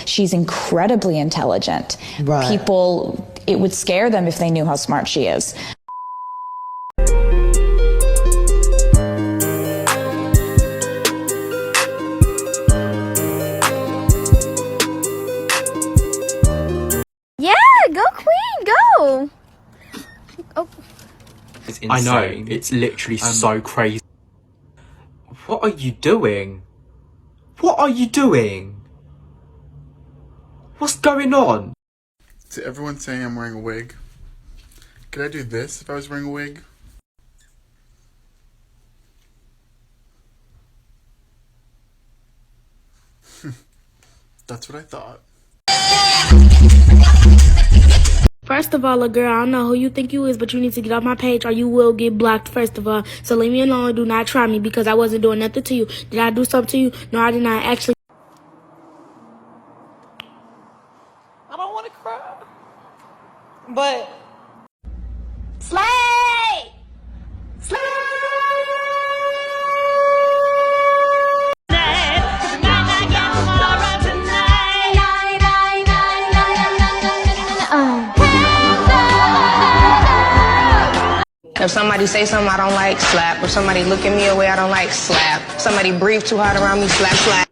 she's incredibly intelligent. Right. People, it would scare them if they knew how smart she is. Yeah, go Queen, go! Oh. I know, it's literally so crazy. What are you doing? What are you doing? What's going on? To everyone saying I'm wearing a wig, could I do this if I was wearing a wig? That's what I thought. First of all, girl, I don't know who you think you is, but you need to get off my page or you will get blocked, first of all. So leave me alone. Do not try me because I wasn't doing nothing to you. Did I do something to you? No, I did not. Actually, I don't want to cry. But Slay! Slay! If somebody say something I don't like, slap. If somebody look at me a way I don't like, slap. Somebody breathe too hard around me, slap, slap.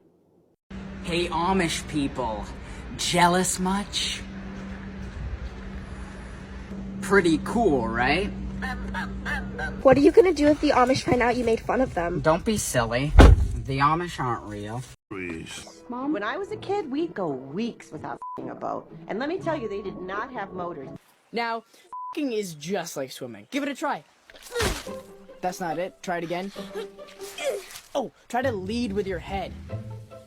Hey, Amish people. Jealous much? Pretty cool, right? What are you gonna do if the Amish find out you made fun of them? Don't be silly. The Amish aren't real. Mom? When I was a kid, we'd go weeks without a boat. And let me tell you, they did not have motors. Now, is just like swimming. Give it a try. That's not it. Try it again. Oh, try to lead with your head.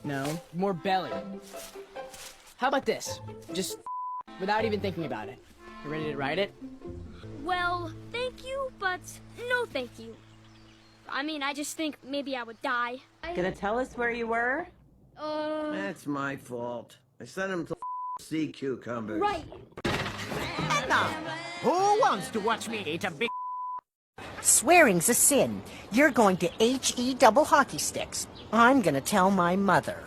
No, more belly. How about this? Just without even thinking about it. You ready to ride it? Well, thank you, but no thank you. I mean, I just think maybe I would die. Gonna tell us where you were? That's my fault. I sent him to sea cucumbers. Right. Who wants to watch me eat a big... Swearing's a sin. You're going to H-E double hockey sticks. I'm gonna tell my mother.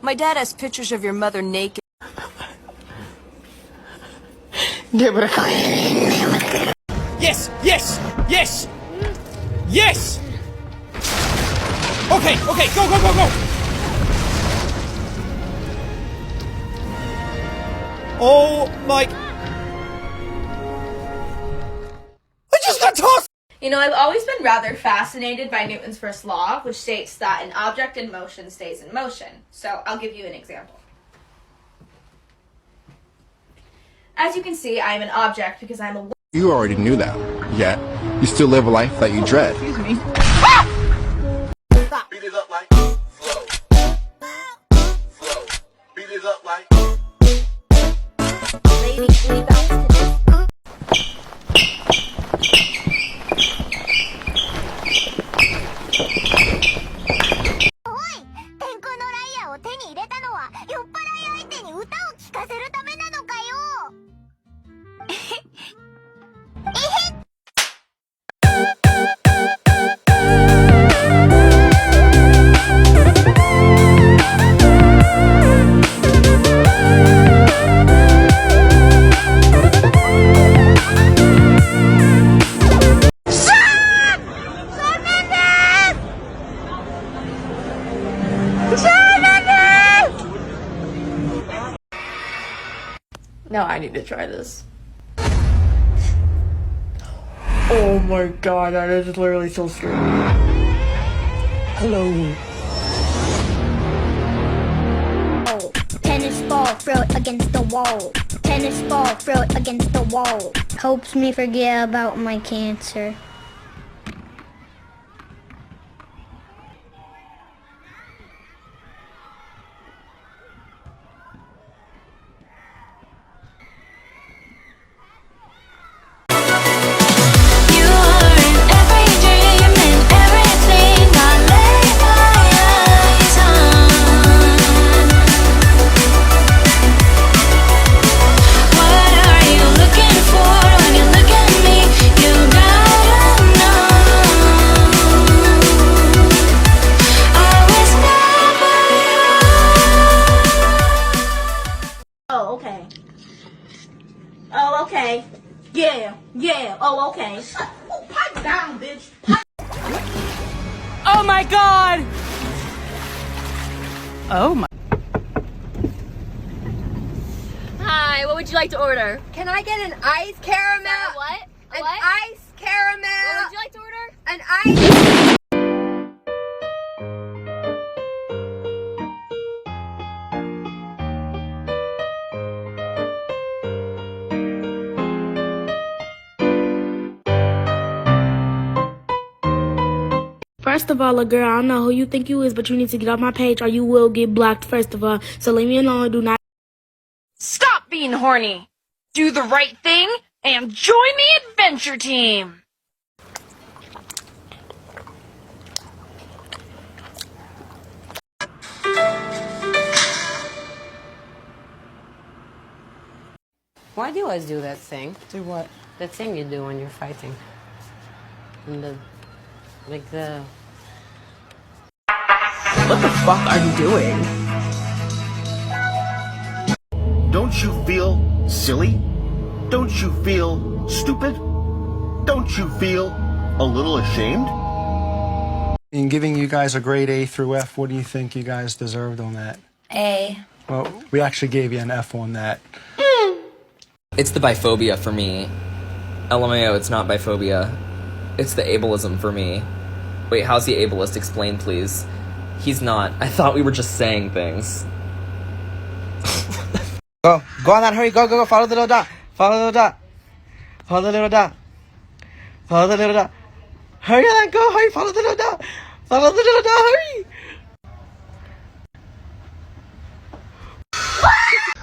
My dad has pictures of your mother naked. Give it a Yes! Yes! Yes! Yes! Okay, okay, go, go, go, go! Oh my... I just got tossed! You know, I've always been rather fascinated by Newton's first law, which states that an object in motion stays in motion. So I'll give you an example. As you can see, I am an object because I'm a... You already knew that, yet you still live a life that you dread. Excuse me. Stop. Beat it up like slow. Slow. Beat it up like... Now I need to try this. Oh my god, that is literally so scary. Hello. Tennis ball, throw it against the wall. Tennis ball, throw it against the wall. Helps me forget about my cancer. What are you looking for when you look at me? You gotta okay. Yeah, yeah. Oh, okay. Oh, pipe down, bitch. Oh my god! Oh my. Hi, what would you like to order? Can I get an ice caramel? What? An ice caramel. What would you like to order? An ice. First of all, girl, I don't know who you think you is, but you need to get off my page or you will get blocked, first of all. So leave me alone. Do not. Stop being horny. Do the right thing and join the adventure team. Why do you always do that thing? Do what? That thing you do when you're fighting. And the... like the... What the fuck are you doing? Don't you feel silly? Don't you feel stupid? Don't you feel a little ashamed? In giving you guys a grade A through F, what do you think you guys deserved on that? A. Well, we actually gave you an F on that. It's the biphobia for me. LMAO, it's not biphobia. It's the ableism for me. Wait, how's the ableist? Explain, please. He's not. I thought we were just saying things. Go on that, hurry, go, follow the little dot. Follow the little dot. Follow the little dot. Follow the little dot. Hurry on that, go, hurry, follow the little dot. Follow the little dot, hurry.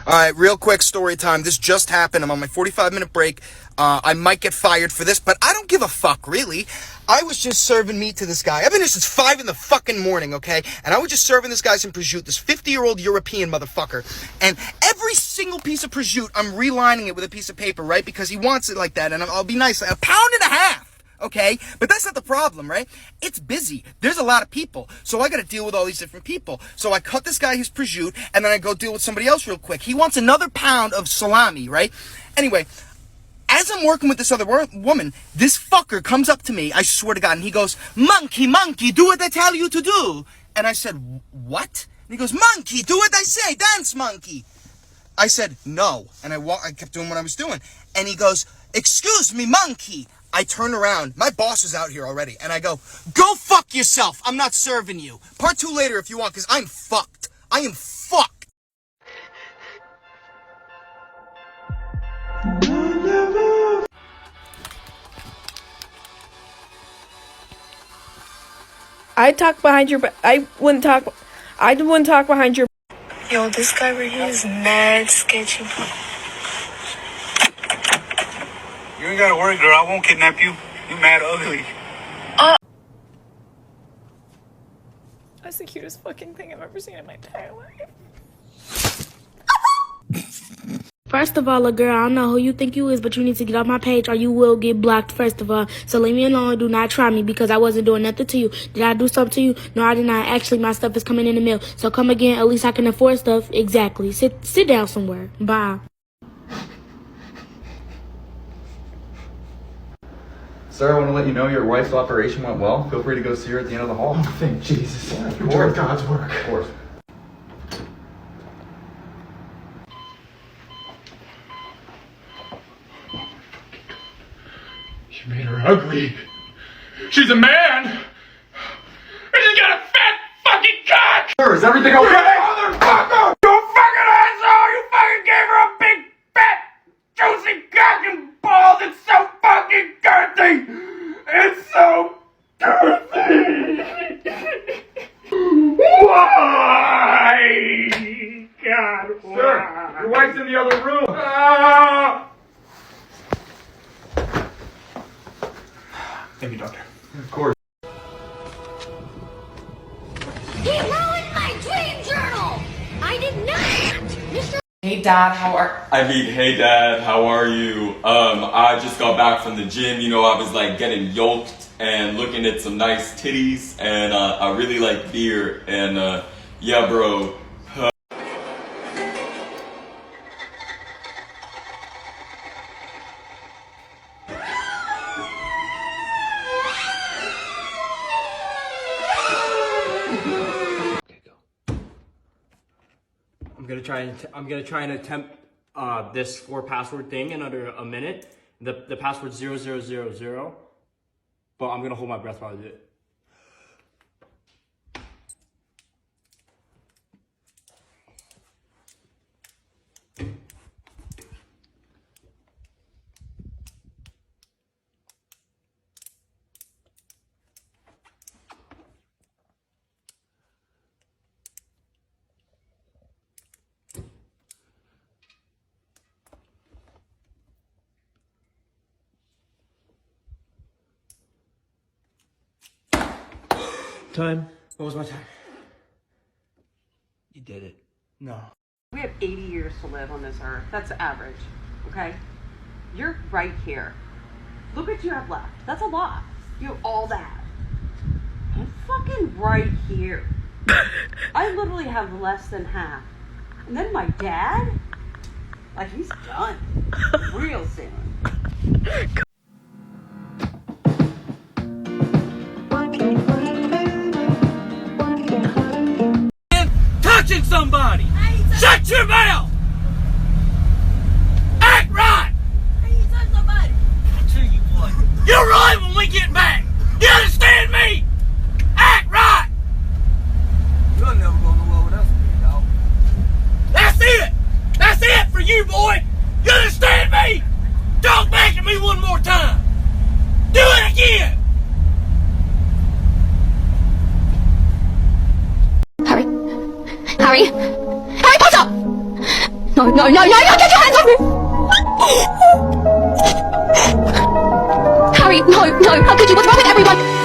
Alright, real quick story time. This just happened. I'm on my 45-minute break. I might get fired for this, but I don't give a fuck, really. I was just serving meat to this guy. I've been here since 5 in the fucking morning, okay? And I was just serving this guy some prosciutto, this 50-year-old European motherfucker. And every single piece of prosciutto, I'm relining it with a piece of paper, right? Because he wants it like that, and I'll be nice. £1.50 pound. Okay, but that's not the problem, right? It's busy. There's a lot of people. So I got to deal with all these different people. So I cut this guy his prosciutto, and then I go deal with somebody else real quick. He wants another pound of salami, right? Anyway, as I'm working with this other woman, this fucker comes up to me, I swear to God, and he goes, monkey, do what I tell you to do. And I said, what? And he goes, monkey, do what I say, dance, monkey. I said, no. And I kept doing what I was doing. And he goes, excuse me, monkey. I turn around, my boss is out here already, and I go fuck yourself, I'm not serving you. Part 2 later if you want, because I'm fucked. I am fucked. I talk behind your back. I wouldn't talk behind your. Yo, this guy right here is mad sketchy. You ain't gotta worry, girl. I won't kidnap you. You mad ugly. That's the cutest fucking thing I've ever seen in my entire life. First of all, girl, I don't know who you think you is, but you need to get off my page or you will get blocked, first of all. So leave me alone. Do not try me because I wasn't doing nothing to you. Did I do something to you? No, I did not. Actually, my stuff is coming in the mail. So come again. At least I can afford stuff. Exactly. Sit down somewhere. Bye. Sir, I want to let you know your wife's operation went well. Feel free to go see her at the end of the hall. Oh, thank Jesus. Yeah, You're doing God's work. Of course. You made her ugly. She's a man. And she's got a fat fucking cock. Sir, is everything okay? Motherfucker! You fucking asshole! You fucking gave her a big, fat, juicy cock and balls. It's so fucking girthy. It's so girthy. Why? God, why? Sir, your wife's in the other room. Thank you, doctor. Of course. He ruined my dream journal! I did not! Mr. Hey Dad, hey Dad, how are you? I just got back from the gym, you know, I was like getting yoked and looking at some nice titties, and I really like beer, and yeah bro. gonna try and attempt this 4-password thing in under a minute. The password's 0000, but I'm gonna hold my breath while I do it. Time. What was my time? You did it. No. We have 80 years to live on this earth. That's average, okay? You're right here. Look what you have left. That's a lot. You have all that. I'm fucking right here. I literally have less than half. And then my dad? Like, he's done. Real soon. Touching somebody! Shut your mouth! Act right! You're right when we get back! You understand me? Act right! You're never gonna know what else dog. That's it! That's it for you, boy! You understand me? Talk back to me one more time! Do it again! Harry! Harry Potter! No, get your hands off me! Harry, no, how could you? What's wrong with everyone?